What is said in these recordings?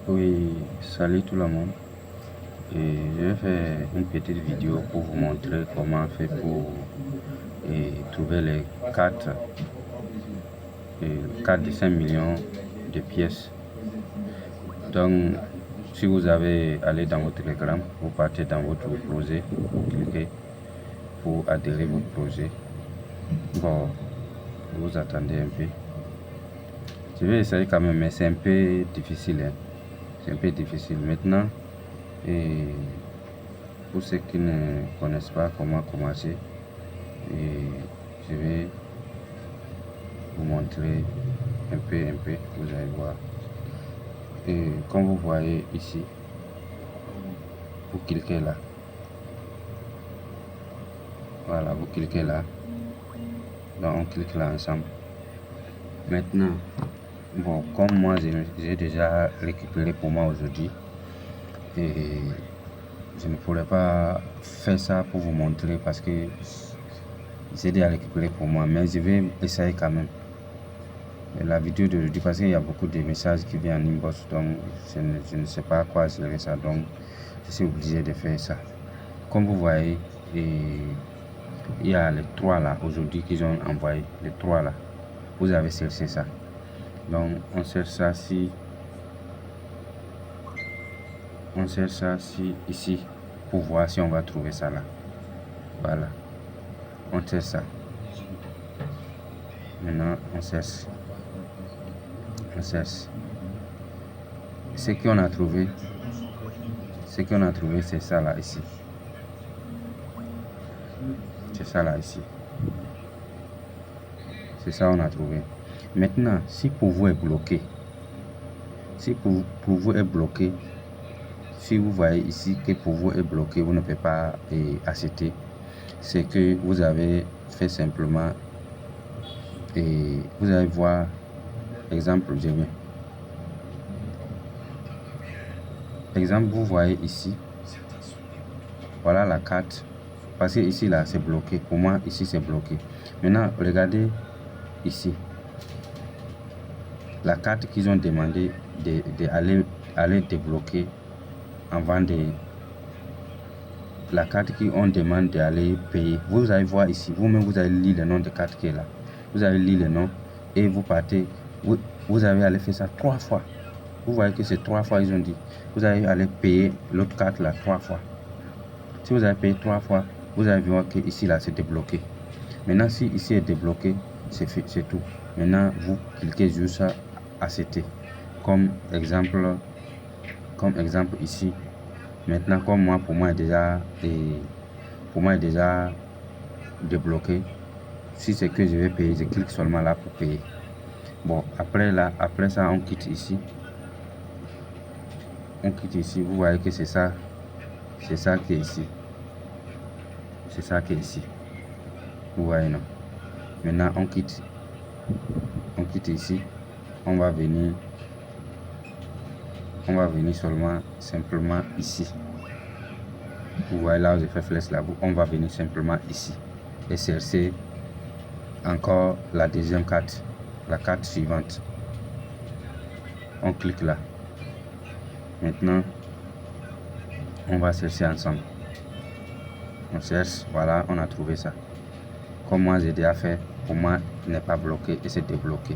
Oui, salut tout le monde. Et je vais faire une petite vidéo pour vous montrer comment faire pour trouver les cartes de 5 millions de pièces. Donc, si vous avez allé dans votre Telegram, vous partez dans votre projet, vous cliquez pour adhérer votre projet. Bon, vous attendez un peu. Je vais essayer quand même, mais c'est un peu difficile. C'est un peu difficile maintenant. Et pour ceux qui ne connaissent pas comment commencer, je vais vous montrer un peu, vous allez voir. Et comme vous voyez ici, vous cliquez là. Voilà, vous cliquez là. Donc on clique là ensemble. Maintenant, bon, comme moi j'ai déjà récupéré pour moi aujourd'hui, et je ne pourrais pas faire ça pour vous montrer parce que j'ai déjà récupéré pour moi, mais je vais essayer quand même. La vidéo d'aujourd'hui parce qu'il y a beaucoup de messages qui viennent en inbox, donc je ne sais pas à quoi gérer ça, donc je suis obligé de faire ça. Comme vous voyez, il y a les trois là aujourd'hui qu'ils ont envoyé, les trois là. Vous avez cherché ça, donc on cherche ça ici pour voir si on va trouver ça là. Voilà, on cherche ça. Maintenant on cherche. Ce qu'on a trouvé, c'est ça là ici. C'est ça là ici. C'est ça on a trouvé. Maintenant, si pour vous est bloqué, si pour vous est bloqué, si vous voyez ici que pour vous est bloqué, vous ne pouvez pas acheter, c'est que vous avez fait simplement et vous allez voir, exemple, exemple, vous voyez ici, voilà la carte, parce que ici là c'est bloqué, pour moi ici c'est bloqué. Maintenant regardez ici la carte qu'ils ont demandé d'aller débloquer avant de la carte qu'on demande d'aller payer. Vous allez voir ici, vous-même vous allez lire le nom de carte qui est là, vous allez lire le nom et vous partez, vous avez allé faire ça 3 fois. Vous voyez que c'est 3 fois, ils ont dit vous allez aller payer l'autre carte là 3 fois. Si vous avez payé 3 fois, vous allez voir que ici là c'est débloqué. Maintenant si ici est débloqué, c'est fait, c'est tout. Maintenant vous cliquez juste à accepter, comme exemple ici. Maintenant comme moi, pour moi est déjà débloqué. Si c'est que je vais payer, je clique seulement là pour payer. Bon, après ça on quitte ici. Vous voyez que c'est ça qui est ici. C'est ça qui est ici. Vous voyez, non? Maintenant on quitte ici. On va venir simplement ici. Vous voyez là où j'ai fait flèche là, on va venir simplement ici et chercher encore la deuxième carte, la carte suivante. On clique là. Maintenant on va chercher ensemble. On cherche, voilà, on a trouvé ça. Comme moi j'ai déjà fait, pour moi n'est pas bloqué et c'est débloqué.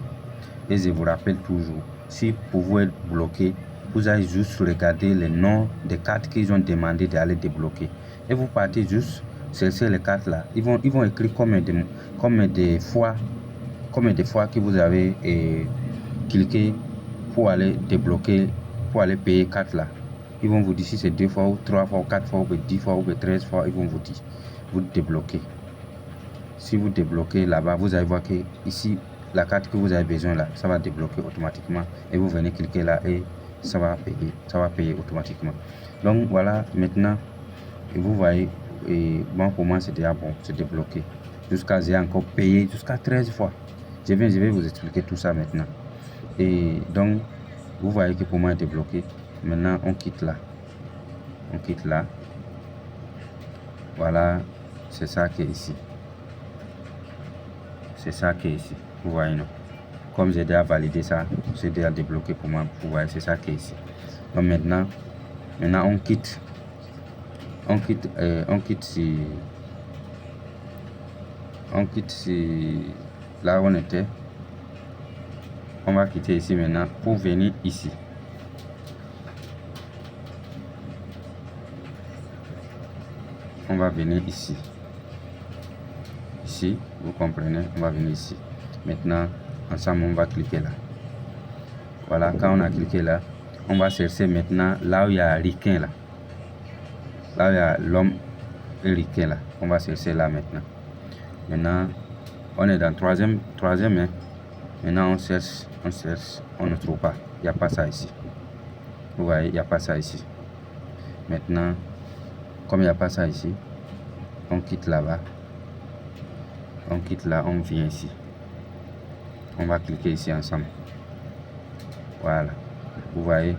Et je vous rappelle toujours, si pour vous être bloqué, vous allez juste regarder les noms des cartes qu'ils ont demandé d'aller débloquer. Et vous partez juste chercher les cartes là. Ils vont écrire combien de fois que vous avez cliqué pour aller débloquer, pour aller payer carte là. Ils vont vous dire si c'est 2 fois ou 3 fois ou 4 fois ou 10 fois ou 13 fois, ils vont vous dire, vous débloquez. Si vous débloquez là-bas, vous allez voir que ici, la carte que vous avez besoin là, ça va débloquer automatiquement et vous venez cliquer là et ça va payer automatiquement. Donc voilà, maintenant vous voyez, et bon, pour moi c'est déjà bon, c'est débloqué jusqu'à j'ai encore payé jusqu'à 13 fois. Je vais vous expliquer tout ça maintenant. Et donc vous voyez que pour moi est débloqué. Maintenant on quitte là, voilà, c'est ça qui est ici. C'est ça qui est ici, vous voyez, non? Comme j'ai déjà validé ça, c'est déjà débloqué pour moi, vous voyez, c'est ça qui est ici. Donc maintenant on quitte là où on était. On va quitter ici maintenant pour venir ici. On va venir ici. Ici, vous comprenez, on va venir ici. Maintenant, ensemble, on va cliquer là. Voilà, quand on a cliqué là, on va chercher maintenant là où il y a Riquin là. Là où il y a l'homme et Riquin là. On va chercher là maintenant. Maintenant, on est dans troisième, hein. Maintenant, on cherche, on ne trouve pas. Il n'y a pas ça ici. Vous voyez, il n'y a pas ça ici. Maintenant, comme il n'y a pas ça ici, on quitte là-bas. On quitte là, on vient ici. On va cliquer ici ensemble. Voilà. Vous voyez,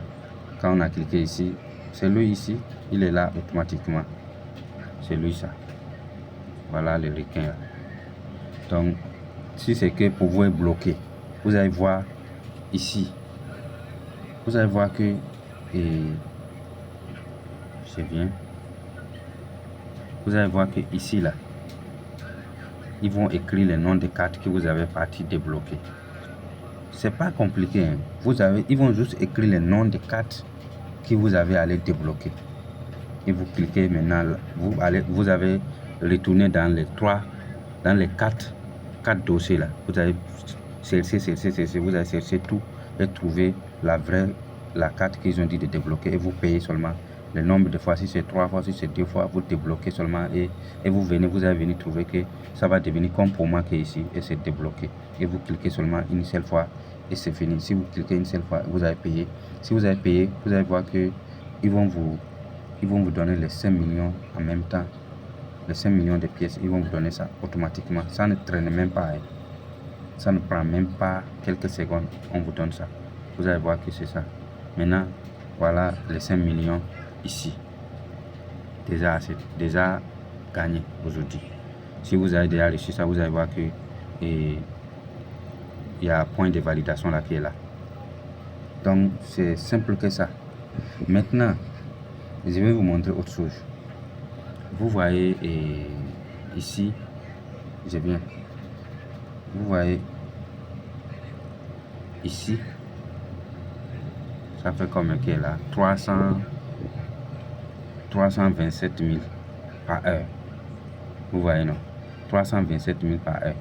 quand on a cliqué ici, c'est lui ici, il est là automatiquement. C'est lui ça. Voilà le requin là. Donc, si c'est que pour vous est bloqué, vous allez voir ici. Vous allez voir que c'est bien. Vous allez voir que ici là, ils vont écrire les noms des cartes que vous avez parti débloquer. C'est pas compliqué, hein. Ils vont juste écrire les noms des cartes que vous avez allé débloquer. Et vous cliquez maintenant, vous avez retourné dans les quatre dossiers là. Vous avez cherché, vous avez cherché tout et trouvé la carte qu'ils ont dit de débloquer et vous payez seulement le nombre de fois. Si c'est 3 fois, si c'est 2 fois, vous débloquez seulement et vous allez venir trouver que ça va devenir comme pour moi qui est ici et c'est débloqué. Et vous cliquez seulement une seule fois et c'est fini. Si vous cliquez une seule fois, vous avez payé. Si vous avez payé, vous allez voir que ils vont vous donner les 5 millions en même temps. Les 5 millions de pièces, ils vont vous donner ça automatiquement. Ça ne traîne même pas. Hein. Ça ne prend même pas quelques secondes. On vous donne ça. Vous allez voir que c'est ça. Maintenant, voilà les 5 millions ici. Déjà gagné aujourd'hui. Si vous avez déjà reçu ça, vous allez voir que il y a un point de validation là qui est là. Donc, c'est simple que ça. Maintenant, je vais vous montrer autre chose. Vous voyez ici, je viens. Vous voyez ici, ça fait comme qui est là, 327 000 par heure. Vous voyez non, 327 000 par heure.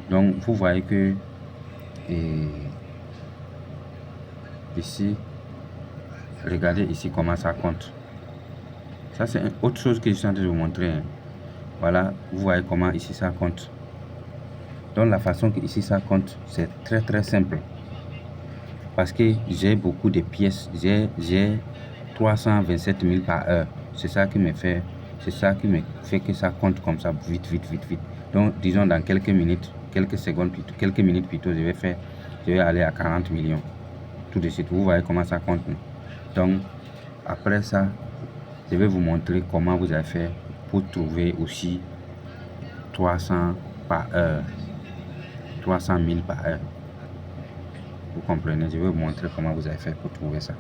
Donc vous voyez que ici, regardez ici comment ça compte. Ça c'est autre chose que je suis en train de vous montrer. Hein. Voilà, vous voyez comment ici ça compte. Donc la façon que ici ça compte, c'est très très simple. Parce que j'ai beaucoup de pièces, j'ai 327 000 par heure. C'est ça qui me fait que ça compte comme ça vite. Donc disons dans quelques minutes, quelques minutes plutôt, je vais aller à 40 millions. Tout de suite, vous voyez comment ça compte. Donc après ça, je vais vous montrer comment vous allez faire pour trouver aussi 300 par heure. 300 000 par heure. Vous comprenez, je vais vous montrer comment vous allez faire pour trouver ça.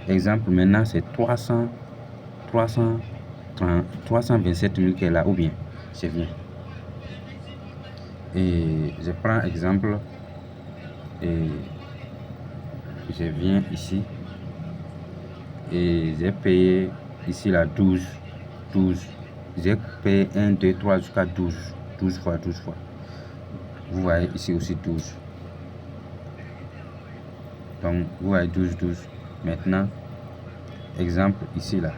Exemple, maintenant c'est 327 000 qui est là, ou bien je viens. Et je prends exemple et je viens ici et j'ai payé ici là 12. J'ai payé 1, 2, 3 jusqu'à 12 fois. Vous voyez ici aussi 12. Donc vous voyez 12. Maintenant, exemple ici là.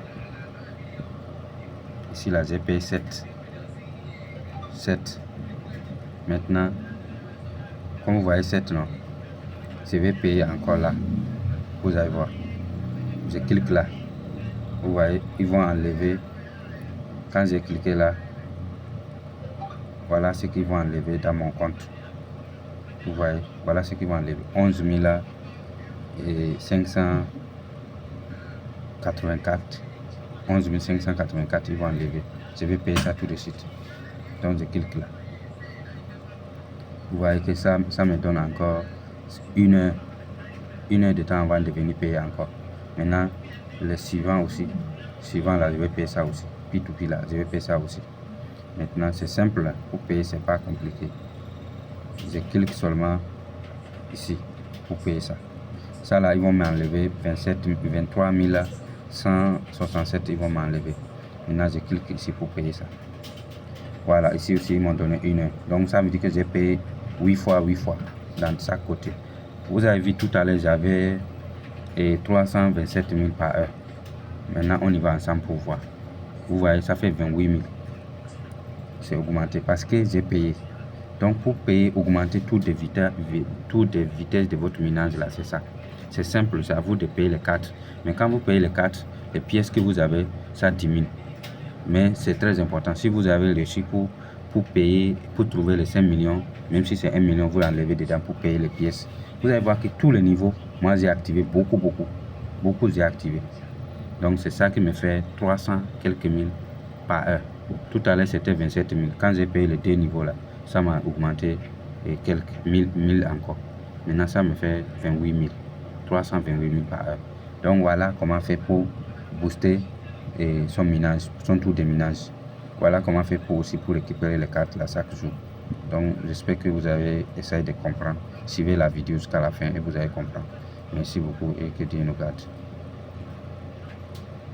Ici là, j'ai payé 7. Maintenant, comme vous voyez 7 non, je vais payer encore là. Vous allez voir. Je clique là. Vous voyez, ils vont enlever. Quand j'ai cliqué là, voilà ce qu'ils vont enlever dans mon compte. Vous voyez, voilà ce qu'ils vont enlever. 11 000 là et 584. 11 584, ils vont enlever. Je vais payer ça tout de suite. Donc je clique là. Vous voyez que ça me donne encore une heure de temps avant de venir payer encore. Maintenant, les suivants aussi. Suivant là, je vais payer ça aussi. P2P là, je vais payer ça aussi. Maintenant, c'est simple là. Pour payer, c'est pas compliqué. Je clique seulement ici pour payer ça. Ça là, ils vont m'enlever 23 167, ils vont m'enlever. Maintenant, je clique ici pour payer ça. Voilà, ici aussi, ils m'ont donné 1 heure. Donc, ça veut dire que j'ai payé 8 fois dans chaque côté. Vous avez vu tout à l'heure, j'avais 327 000 par heure. Maintenant, on y va ensemble pour voir. Vous voyez, ça fait 28 000. C'est augmenté parce que j'ai payé. Donc, pour payer, augmenter toutes les vitesses de votre minage, là, c'est ça. C'est simple, c'est à vous de payer les cartes. Mais quand vous payez les cartes, les pièces que vous avez, ça diminue. Mais c'est très important. Si vous avez le chiffre pour payer, pour trouver les 5 millions, même si c'est 1 million, vous l'enlevez dedans pour payer les pièces. Vous allez voir que tous les niveaux, moi j'ai activé beaucoup j'ai activé. Donc c'est ça qui me fait 300 quelques mille par heure. Tout à l'heure c'était 27 000. Quand j'ai payé les 2 niveaux là, ça m'a augmenté quelques mille encore. Maintenant ça me fait 28 000. 328 000 par heure. Donc voilà comment faire pour booster son minage, son tour de minage. Voilà comment faire pour récupérer les cartes là chaque jour. Donc j'espère que vous avez essayé de comprendre. Suivez la vidéo jusqu'à la fin et vous allez comprendre. Merci beaucoup et que Dieu nous garde.